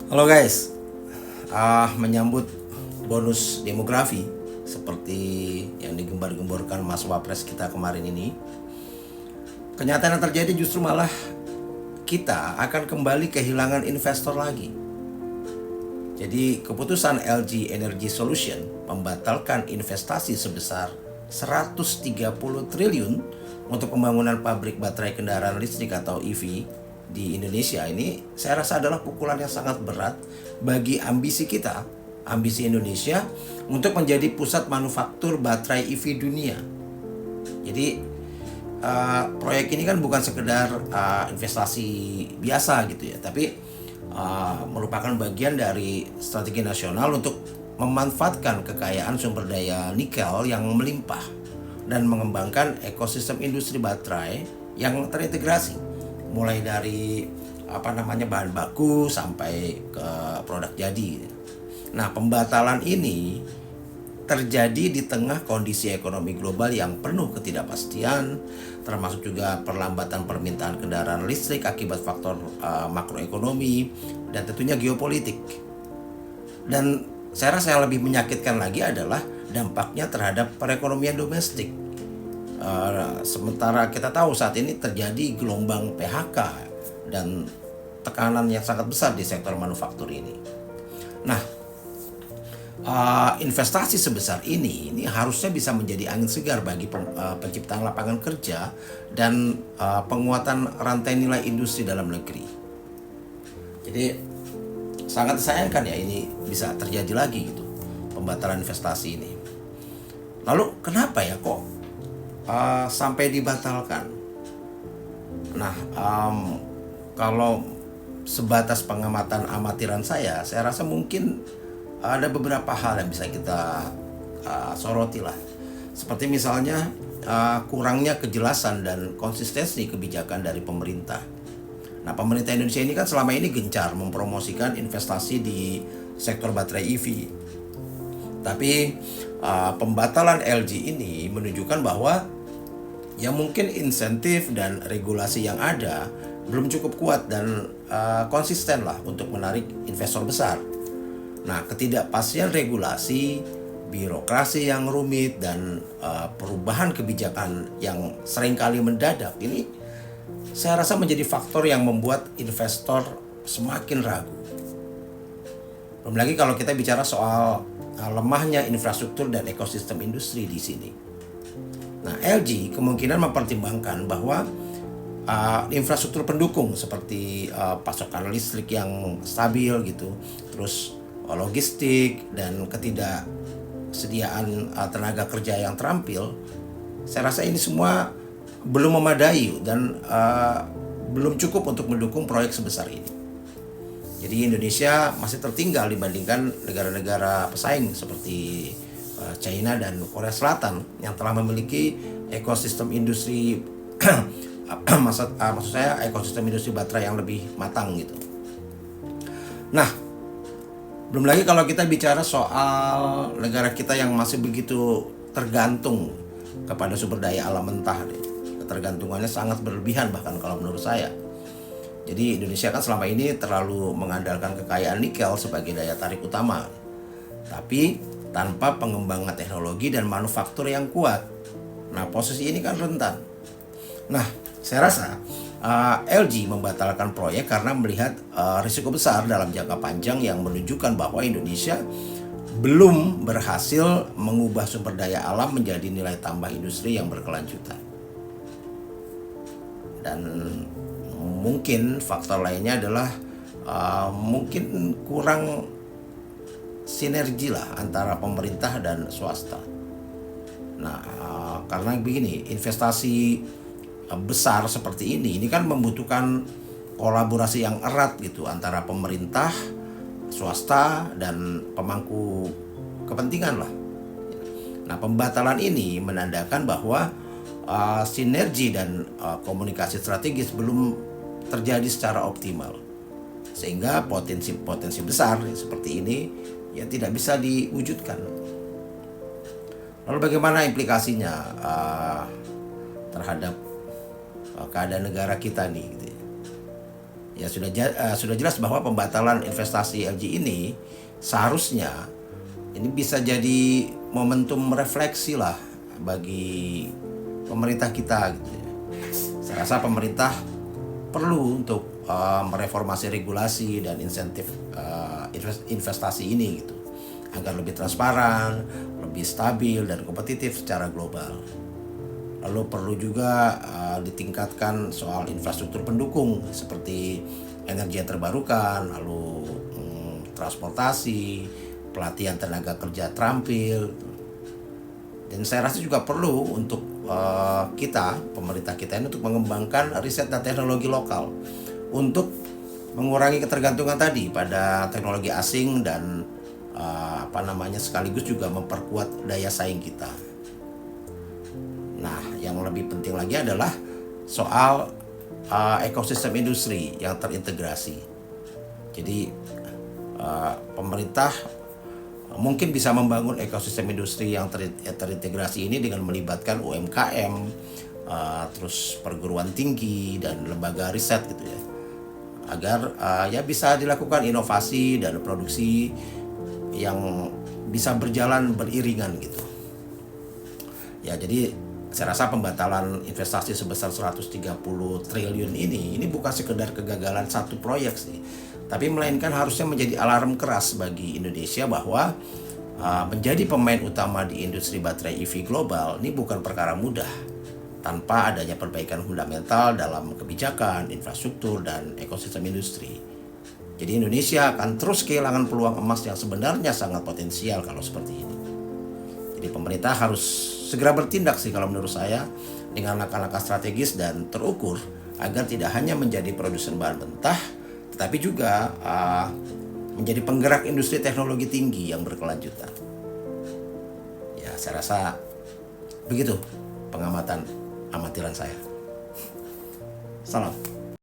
Halo guys, menyambut bonus demografi seperti yang digembar-gemborkan Mas Wapres kita kemarin ini, kenyataan yang terjadi justru malah kita akan kembali kehilangan investor lagi. Jadi keputusan LG Energy Solution membatalkan investasi sebesar 130 triliun untuk pembangunan pabrik baterai kendaraan listrik atau EV di Indonesia ini, saya rasa adalah pukulan yang sangat berat bagi ambisi kita, ambisi Indonesia untuk menjadi pusat manufaktur baterai EV dunia. Jadi proyek ini kan bukan sekedar investasi biasa gitu ya, tapi merupakan bagian dari strategi nasional untuk memanfaatkan kekayaan sumber daya nikel yang melimpah dan mengembangkan ekosistem industri baterai yang terintegrasi, mulai dari bahan baku sampai ke produk jadi. Nah, pembatalan ini terjadi di tengah kondisi ekonomi global yang penuh ketidakpastian, termasuk juga perlambatan permintaan kendaraan listrik akibat faktor makroekonomi dan tentunya geopolitik. Dan saya rasa yang lebih menyakitkan lagi adalah dampaknya terhadap perekonomian domestik. Sementara kita tahu saat ini terjadi gelombang PHK dan tekanan yang sangat besar di sektor manufaktur ini. Nah, investasi sebesar ini harusnya bisa menjadi angin segar bagi penciptaan lapangan kerja dan penguatan rantai nilai industri dalam negeri. Jadi sangat disayangkan ya ini bisa terjadi lagi gitu, pembatalan investasi ini. Lalu kenapa ya kok sampai dibatalkan? Nah, kalau sebatas pengamatan amatiran saya rasa mungkin ada beberapa hal yang bisa kita soroti lah. Seperti misalnya kurangnya kejelasan dan konsistensi kebijakan dari pemerintah. Nah, pemerintah Indonesia ini kan selama ini gencar mempromosikan investasi di sektor baterai EV. Tapi pembatalan LG ini menunjukkan bahwa ya mungkin insentif dan regulasi yang ada belum cukup kuat dan konsisten lah untuk menarik investor besar. Nah, ketidakpastian regulasi, birokrasi yang rumit, dan perubahan kebijakan yang seringkali mendadak ini saya rasa menjadi faktor yang membuat investor semakin ragu. Belum lagi kalau kita bicara soal lemahnya infrastruktur dan ekosistem industri di sini. Nah, LG kemungkinan mempertimbangkan bahwa infrastruktur pendukung seperti pasokan listrik yang stabil gitu, terus logistik dan ketidaksediaan tenaga kerja yang terampil, saya rasa ini semua belum memadai dan belum cukup untuk mendukung proyek sebesar ini. Jadi Indonesia masih tertinggal dibandingkan negara-negara pesaing seperti China dan Korea Selatan yang telah memiliki ekosistem industri maksud saya ekosistem industri baterai yang lebih matang gitu. Nah, belum lagi kalau kita bicara soal negara kita yang masih begitu tergantung kepada sumber daya alam mentah. Ketergantungannya sangat berlebihan bahkan kalau menurut saya. Jadi Indonesia kan selama ini terlalu mengandalkan kekayaan nikel sebagai daya tarik utama, tapi tanpa pengembangan teknologi dan manufaktur yang kuat. Nah, posisi ini kan rentan. Nah, saya rasa LG membatalkan proyek karena melihat risiko besar dalam jangka panjang yang menunjukkan bahwa Indonesia belum berhasil mengubah sumber daya alam menjadi nilai tambah industri yang berkelanjutan. Dan mungkin faktor lainnya adalah mungkin kurang sinergi lah antara pemerintah dan swasta. Nah, karena begini, investasi besar seperti ini kan membutuhkan kolaborasi yang erat gitu antara pemerintah, swasta, dan pemangku kepentingan lah. Nah, pembatalan ini menandakan bahwa sinergi dan komunikasi strategis belum terjadi secara optimal, sehingga potensi besar seperti ini ya tidak bisa diwujudkan. Lalu bagaimana implikasinya terhadap keadaan negara kita nih gitu ya. Ya sudah jelas bahwa pembatalan investasi LG ini seharusnya ini bisa jadi momentum refleksi lah bagi pemerintah kita gitu ya. Saya rasa pemerintah perlu untuk mereformasi regulasi dan insentif investasi ini gitu agar lebih transparan, lebih stabil dan kompetitif secara global. Lalu perlu juga ditingkatkan soal infrastruktur pendukung seperti energi yang terbarukan, lalu transportasi, pelatihan tenaga kerja terampil. Dan saya rasa juga perlu untuk pemerintah kita ini untuk mengembangkan riset dan teknologi lokal untuk mengurangi ketergantungan tadi pada teknologi asing dan sekaligus juga memperkuat daya saing kita. Nah, yang lebih penting lagi adalah soal ekosistem industri yang terintegrasi. Jadi pemerintah mungkin bisa membangun ekosistem industri yang terintegrasi ini dengan melibatkan UMKM, terus perguruan tinggi dan lembaga riset gitu ya, agar ya bisa dilakukan inovasi dan produksi yang bisa berjalan beriringan gitu. Ya, jadi saya rasa pembatalan investasi sebesar 130 triliun ini bukan sekedar kegagalan satu proyek sih, tapi melainkan harusnya menjadi alarm keras bagi Indonesia bahwa menjadi pemain utama di industri baterai EV global ini bukan perkara mudah tanpa adanya perbaikan fundamental dalam kebijakan, infrastruktur, dan ekosistem industri. Jadi Indonesia akan terus kehilangan peluang emas yang sebenarnya sangat potensial kalau seperti ini. Jadi pemerintah harus segera bertindak sih kalau menurut saya dengan langkah-langkah strategis dan terukur agar tidak hanya menjadi produsen bahan mentah tetapi juga menjadi penggerak industri teknologi tinggi yang berkelanjutan. Ya, saya rasa begitu amatiran saya. Salam.